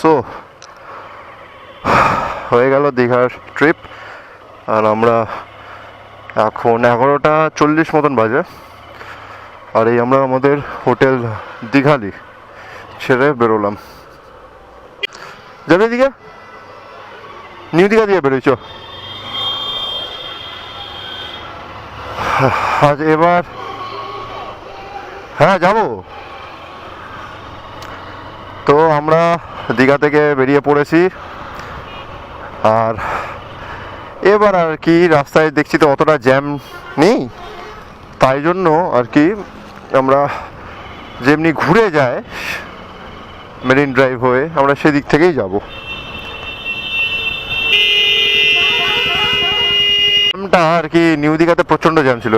So হয়ে গেল দীঘার ট্রিপ। আর আমরা এখন 11:40 মতন বাজে, আর এই আমরা আমাদের হোটেল দীঘালি ছেড়ে বেরোলাম। যাবে দীঘা? নিউ দীঘা দিয়ে বেরোইছ আজ? এবার হ্যাঁ যাব। তো আমরা দীঘা থেকে বেরিয়ে পড়েছি, আর এবার আর কি রাস্তায় দেখছি তো অতটা জ্যাম নেই, তাই জন্য আর কি আমরা যেমনি ঘুরে যায় মেরিন ড্রাইভ হয়ে আমরা সেদিক থেকেই যাব। জ্যামটা আর কি নিউ দীঘাতে প্রচণ্ড জ্যাম ছিল,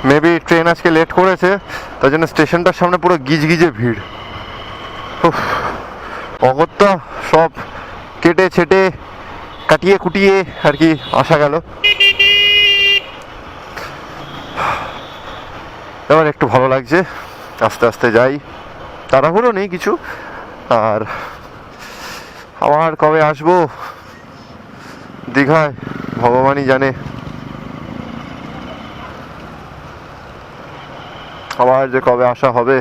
মেবি ট্রেন আজকে লেট করেছে, তার জন্য স্টেশনটার সামনে পুরো গিজগিজে ভিড়। অগত্যা সব কেটে ছেটে কাটিয়ে কুটিয়ে আর কি আসা গেল। এবার একটু ভালো লাগছে, আস্তে আস্তে যাই, তাড়াহুড়ো নেই কিছু। আর আবার কবে আসবো দীঘায় ভগবানই জানে। আবার যে কবে আসা হবে,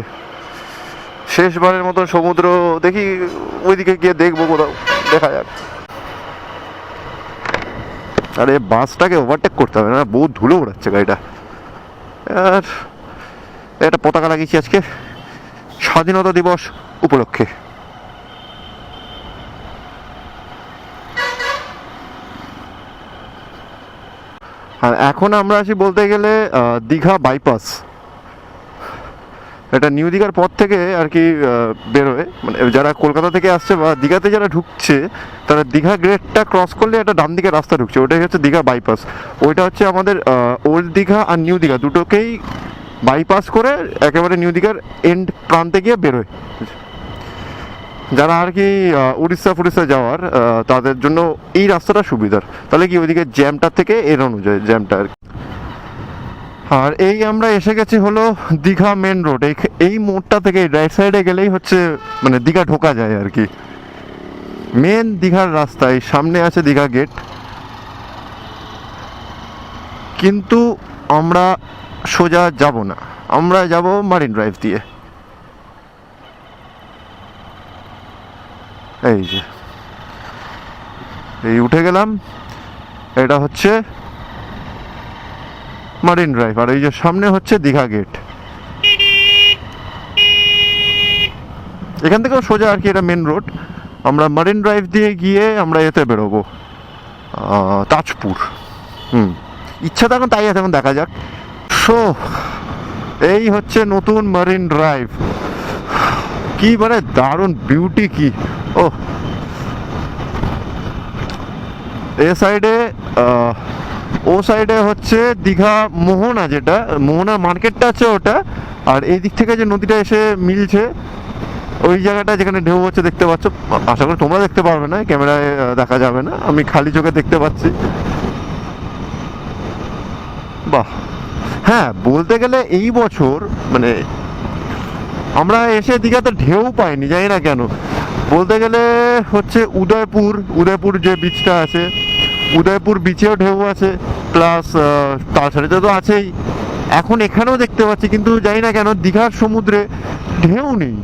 শেষবারের মতন সমুদ্র দেখি, ওইদিকে গিয়ে দেখবো কোথাও, দেখা যাক। আরে বাসটাকে ওভারটেক করতে হবে না, বহু ধুলো উড়াচ্ছে গাড়িটা। আর একটা পতাকা লাগিয়েছি আজকে স্বাধীনতা দিবস উপলক্ষে। আর এখন আমরা আছি বলতে গেলে দীঘা বাইপাস। এটা নিউ দীঘার পর থেকে আর কি বেরোয়, মানে যারা কলকাতা থেকে আসছে বা দীঘাতে যারা ঢুকছে তারা দীঘা গেটটা ক্রস করলে একটা ডান দিকে রাস্তা ঢুকছে, ওটাই হচ্ছে দীঘা বাইপাস। ওইটা হচ্ছে আমাদের ওল্ড দীঘা আর নিউ দীঘা দুটোকেই বাইপাস করে একেবারে নিউ দীঘার এন্ড প্রান্তে গিয়ে বেরোয়। যারা আর কি উড়িষ্যা যাওয়ার তাদের জন্য এই রাস্তাটা সুবিধার, তাহলে কি ওইদিকে জ্যামটার থেকে এড়ানো যায় জ্যামটা আর কি। আর এই আমরা এসে গেছি হলো দীঘা মেন রোড। এই মোড়টা থেকে রাইট সাইডে গেলেই হচ্ছে মানে দীঘা ঢোকা যায় আর কি, মেন দীঘার রাস্তায়। সামনে আছে দীঘা গেট, কিন্তু আমরা সোজা যাব না, আমরা যাব মারিন ড্রাইভ দিয়ে। এই যে এই উঠে গেলাম, এটা হচ্ছে মারিন ড্রাইভ, আর এই যে সামনে হচ্ছে দীঘা গেট। এখান থেকেও সোজা আর কি, এটা মেন রোড। আমরা মারিন ড্রাইভ দিয়ে গিয়ে আমরা এতে বেরোবো তাজপুর। ইচ্ছা তো এখন তাই আছে, এখন দেখা যাক। সো এই হচ্ছে নতুন মারিন ড্রাইভ, কি মানে দারুণ বিউটি কি। ও এ সাইডে ও সাইডে হচ্ছে দীঘা মোহনা, যেটা মোহনা মার্কেটটা আছে ওটা। আর এই দিক থেকে যে নদীটা এসে মিলছে ওই জায়গাটা যেখানে ঢেউ হচ্ছে দেখতে পাচ্ছ, আশা করি তোমরা দেখতে পারবে না, ক্যামেরায় দেখা যাবে না, আমি খালি চোখে দেখতে পাচ্ছি। বাহ, হ্যাঁ বলতে গেলে এই বছর মানে আমরা এসে দীঘাতে ঢেউ পাইনি, জানি না কেন। বলতে গেলে হচ্ছে উদয়পুর যে বিচটা আছে, উদয়পুর বিচেও ঢেউ আছে, প্লাস তালসারিতে তো আছেই, এখন এখানেও দেখতে পাচ্ছি, কিন্তু জানি না কেন দীঘার সমুদ্রে ঢেউ নেই।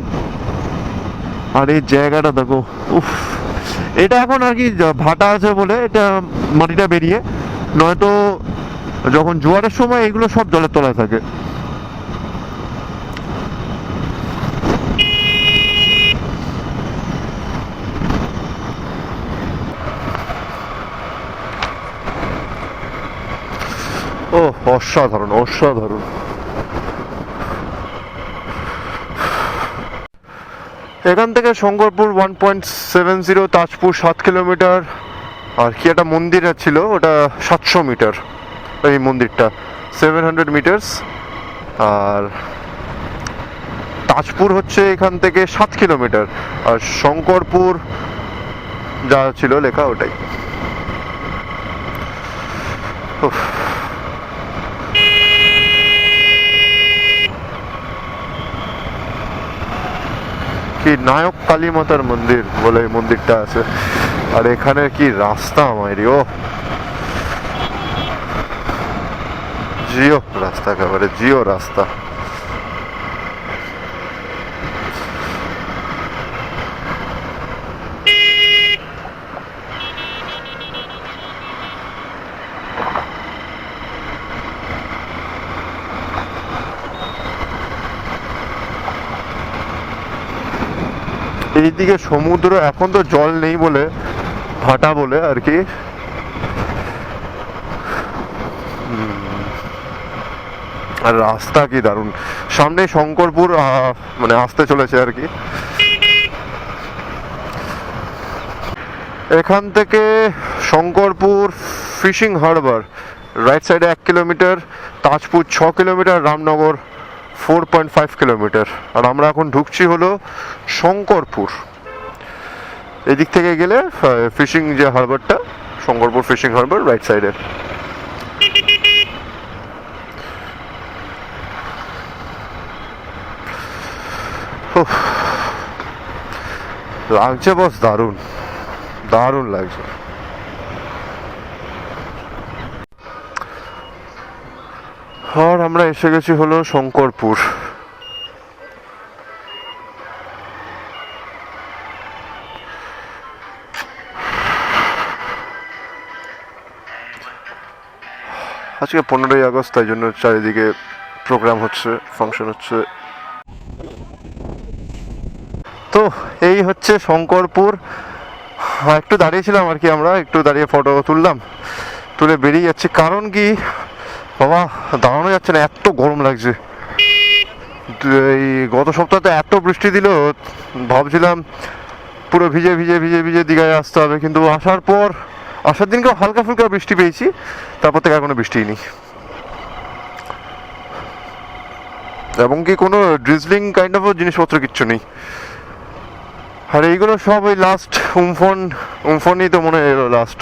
আর এই জায়গাটা দেখো, উফ, এটা এখন আর কি ভাটা আছে বলে এটা মাটিটা বেরিয়ে, নয়তো যখন জোয়ারের সময় এগুলো সব জলের তলায় থাকে। ও অসাধারণ অসাধারণ। এখান থেকে শঙ্করপুর 1.70, তাজপুর 7 কিলোমিটার, আর কি একটা মন্দির ছিল ওটা 700 মিটার, এই মন্দিরটা 700 মিটার্স। আর তাজপুর হচ্ছে এখান থেকে 7 কিলোমিটার, আর শঙ্করপুর যা ছিল লেখা ওটাই। কি নায়ক কালী মাতার মন্দির বলে এই মন্দিরটা আছে। আর এখানে কি রাস্তা মাইরি, ও জিও রাস্তা, একেবারে জিও রাস্তা। এইদিকে সমুদ্র এখন তো জল নেই বলে, ভাটা বলে আর কি। আর রাস্তা কি দারুণ, সামনে শঙ্করপুর মানে আসতে চলেছে আর কি। এখান থেকে শঙ্করপুর ফিশিং হারবার রাইট সাইডে 1 kilometre, Tajpur 6 kilometre, Ramnagar 4.5 kilometre. আর আমরা এখন ঢুকছি হলো শঙ্করপুর। এদিক থেকে গেলে ফিশিং যে হারবারটা, শঙ্করপুর ফিশিং হারবার রাইট সাইডে। লাগছে বস, দারুণ দারুণ লাগছে। আর আমরা এসে গেছি হলো শঙ্করপুর। আজকে 15ই আগস্ট, তাই জন্য চারিদিকে প্রোগ্রাম হচ্ছে, ফাংশন হচ্ছে। তো এই হচ্ছে শঙ্করপুর। একটু দাঁড়িয়েছিলাম আর কি, আমরা একটু দাঁড়িয়ে ফটো তুললাম, তুলে বেরিয়ে যাচ্ছি। কারণ কি বাবা, দাঁড়ানো যাচ্ছে না, এত গরম লাগছে। এই গত সপ্তাহে এত বৃষ্টি দিল, ভাবছিলাম পুরো ভিজে ভিজে ভিজে ভিজে দীঘায় আসতে হবে, কিন্তু আসার দিনকেও হালকা ফুলকা বৃষ্টি পেয়েছি, তারপর থেকে আর কোনো বৃষ্টিই নেই। এবং কি কোনো ড্রিজলিং কাইন্ড অফ জিনিসপত্র কিচ্ছু নেই। আর এইগুলো সব ওই লাস্ট উমফনই তো মনে হয় এলো লাস্ট,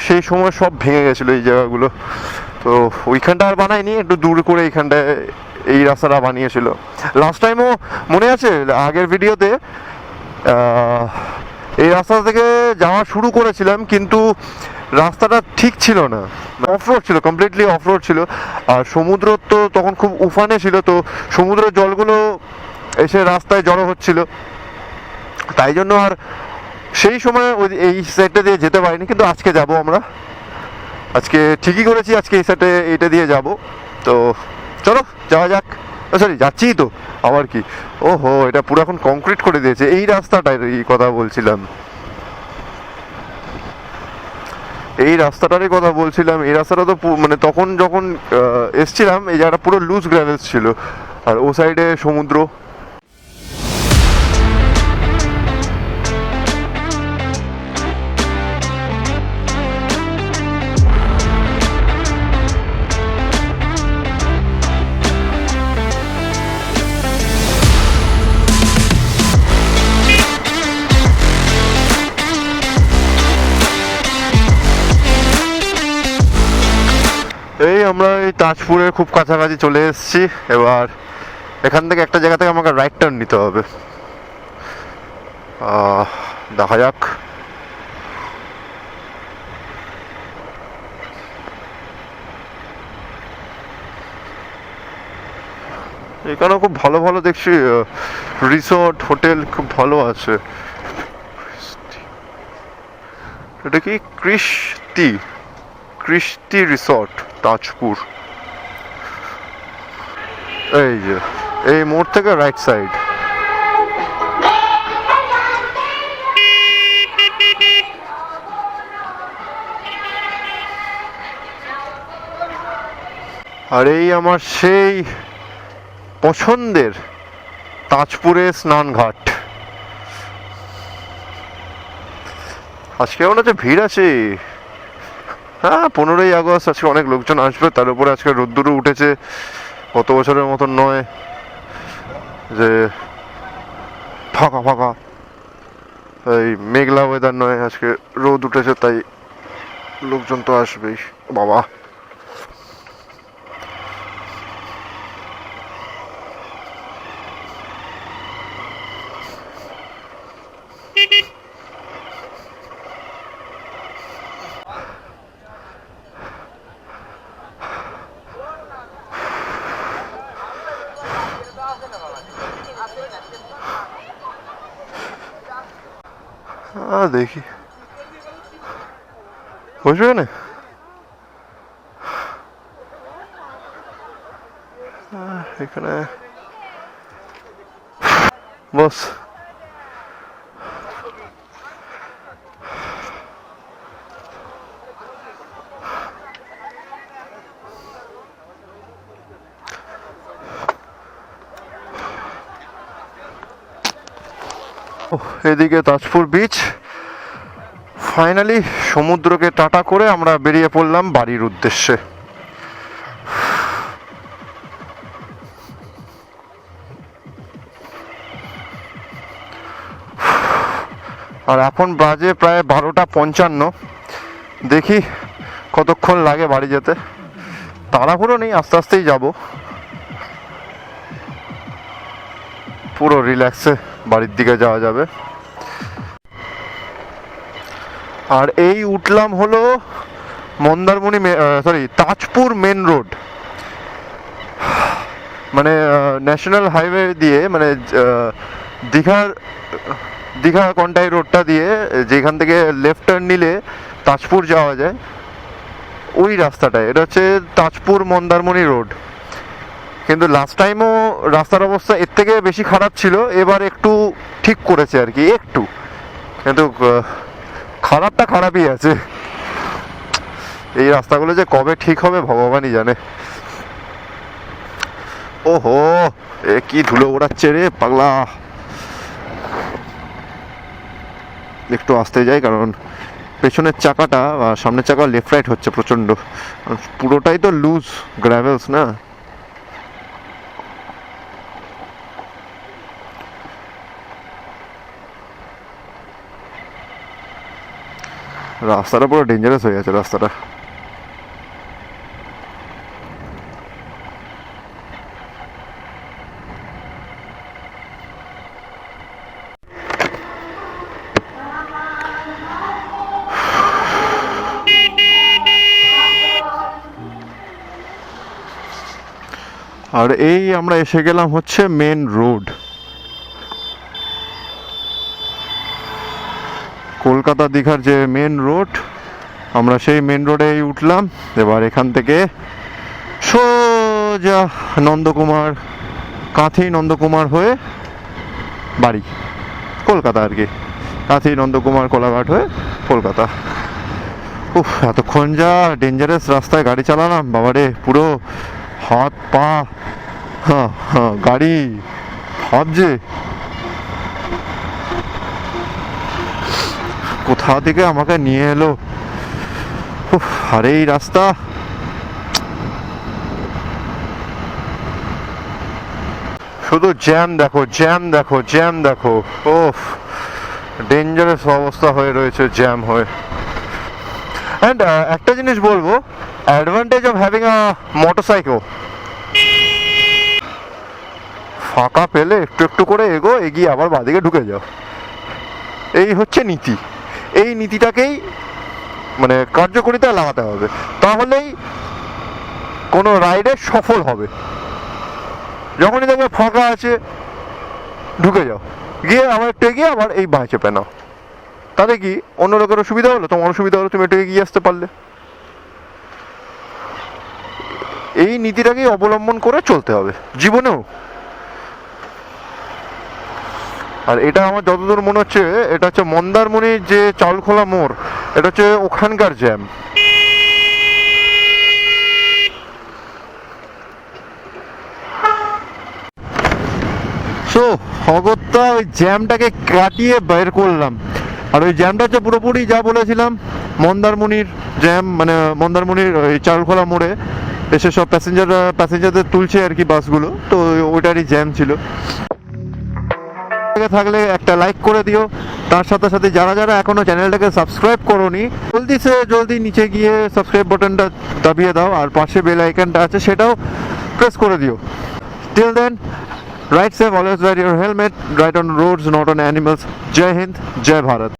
সেই সময় সব ভেঙে গেছিলো এই জায়গাগুলো। তো ওইখানটা আর বানায়নি, একটু দূর করে এইখানটায় এই রাস্তাটা বানিয়েছিল। লাস্ট টাইমও মনে আছে, আগের ভিডিওতে এই রাস্তা থেকে যাওয়া শুরু করেছিলাম, কিন্তু রাস্তাটা ঠিক ছিল না, অফরোড ছিল, কমপ্লিটলি অফরোড ছিল। আর সমুদ্র তো তখন খুব উফানে ছিল, তো সমুদ্রের জলগুলো এসে রাস্তায় জড়ো হচ্ছিল, তাই জন্য আর সেই সময় ওই এই সাইডটা দিয়ে যেতে পারিনি। কিন্তু আজকে যাব আমরা, আজকে ঠিকই করেছি, আজকে এই সাইডে এইটা দিয়ে যাব। তো চলো যাওয়া যাক। সরি, যাচ্ছি তো, আবার কি, ওহো এটা পুরো এখন কংক্রিট করে দিয়েছে এই রাস্তাটার, এই কথা বলছিলাম, এই রাস্তাটারই কথা বলছিলাম। এই রাস্তাটা তো মানে তখন যখন এসছিলাম, এই জায়গাটা পুরো লুজ গ্রাভেলস ছিল, আর ও সাইডে সমুদ্র। এই আমরা এই তাজপুরের খুব কাছাকাছি চলে এসেছি। এবার এখান থেকে একটা জায়গা থেকে আমাকে রাইট টার্ন নিতে হবে, দেখা যাক। এখানে খুব ভালো ভালো দেখছি রিসোর্ট, হোটেল খুব ভালো আছে। এটা কি কৃষ্টি রিসর্ট তাজপুর। এই যে এই মোড় থেকে রাইট সাইড। আর এই আমার সেই পছন্দের তাজপুরের স্নানঘাট। আজকে মনে হচ্ছে ভিড় আছে। হ্যাঁ, 15ই আগস্ট, আজকে অনেক লোকজন আসবে, তার উপরে আজকে রোদ্দুরও উঠেছে, গত বছরের মতন নয় যে ফাঁকা ফাঁকা, এই মেঘলা ওয়েদার নয়, আজকে রোদ উঠেছে, তাই লোকজন তো আসবেই। বাবা, দেখি বসবে না এখানে, বস। এদিকে তাজপুর বিচ। ফাইনালি সমুদ্রকে টাটা করে আমরা বেরিয়ে পড়লাম বাড়ির উদ্দেশ্যে। আর এখন বাজে প্রায় 12:55। দেখি কতক্ষণ লাগে বাড়ি যেতে। তাড়াহুড়ো নেই, আস্তে আস্তেই যাব, পুরো রিল্যাক্সে বাড়ির দিকে যাওয়া যাবে। আর এই উঠলাম হলো মন্দারমণি, তাজপুর মেন রোড, মানে ন্যাশনাল হাইওয়ে দিয়ে, মানে দীঘা কন্টাই রোডটা দিয়ে, যেখান থেকে লেফট টার্ন নিলে তাজপুর যাওয়া যায়, ওই রাস্তাটায়। এটা হচ্ছে তাজপুর মন্দারমণি রোড। কিন্তু লাস্ট টাইমও রাস্তার অবস্থা এর থেকে বেশি খারাপ ছিল, এবার একটু ঠিক করেছে আর কি, একটু। কিন্তু খারাপটা খারাপই আছে। এই রাস্তাগুলো যে কবে ঠিক হবে ভগবানই জানে। ওহো, এ কি ধুলো ওড়াচ্ছে রে পাগলা। একটু আসতে যাই, কারণ পেছনের চাকাটা বা সামনের চাকা লেফট রাইট হচ্ছে প্রচন্ড। পুরোটাই তো লুজ গ্র্যাভেলস না। রাস্তাটা পুরো ডেঞ্জারাস হয়ে গেছে রাস্তাটা। আর এই আমরা এসে গেলাম হচ্ছে মেন রোড, কলকাতা দীঘার যে মেন রোড। আমরা সেই মেন রোডেই উঠলাম। এবার এখান থেকে সোজা নন্দকুমার, কাঁথি নন্দকুমার হয়ে বাড়ি, কলকাতা আর কি। কাঁথি নন্দকুমার কোলাঘাট হয়ে কলকাতা। উফ, এতক্ষণ যা ডেঞ্জারাস রাস্তায় গাড়ি চালালাম বাবারে, পুরো হাত পা, হ্যাঁ হ্যাঁ, গাড়ি ভাবছে কোথা থেকে আমাকে নিয়ে এলো। উফ, আর এই রাস্তা শুধু জ্যাম দেখো, জ্যাম দেখো, জ্যাম দেখো। ওফ, ডেঞ্জারাস অবস্থা হয়ে রয়েছে জ্যাম হয়ে। অ্যান্ড একটা জিনিস বলবো, advantage of having a motorcycle, ফাঁকা পেলে একটু একটু করে এগিয়ে আবার বাঁদিকে ঢুকে যাও। এই হচ্ছে নীতি। এই নীতিটাকেই মানে কার্যকরিতা লাগাতে হবে, তাহলেই কোনো রাইডে সফল হবে। যখনই দেখবে ফাঁকা আছে ঢুকে যাও, গিয়ে আবার একটু এগিয়ে আবার এই বাঁ চেপে নাও। তাতে কি অন্য লোকেরও সুবিধা হলো, তোমারও সুবিধা হলো, তুমি একটু এগিয়ে আসতে পারলে। এই নীতিটাকেই অবলম্বন করে চলতে হবে জীবনেও। আর এটা আমার যতদূর মনে হচ্ছে, এটা হচ্ছে মন্দারমণির যে চাউলখোলা মোড়, এটা হচ্ছে ওখানকার জ্যাম। সো অগত্যা ওই জ্যামটাকে কাটিয়ে বের করলাম। আর ওই জ্যামটা হচ্ছে পুরোপুরি যা বলেছিলাম, মন্দারমণির জ্যাম, মানে মন্দারমণির ওই চাউলখোলা মোড়ে এসে সব প্যাসেঞ্জারদের তুলছে আর কি বাসগুলো, তো ওইটারই জ্যাম ছিল। থাকলে একটা লাইক করে দিও। তার সাথে সাথে যারা যারা এখনো চ্যানেলটাকে সাবস্ক্রাইব করোনি, জলদি নিচে গিয়ে সাবস্ক্রাইব বাটনটা দাবিয়ে দাও, আর পাশে বেল আইকনটা আছে সেটাও প্রেস করে দিও। Till then, Ride safe, always wear your helmet, ride on roads, not on animals. Jai Hind, Jai Bharat.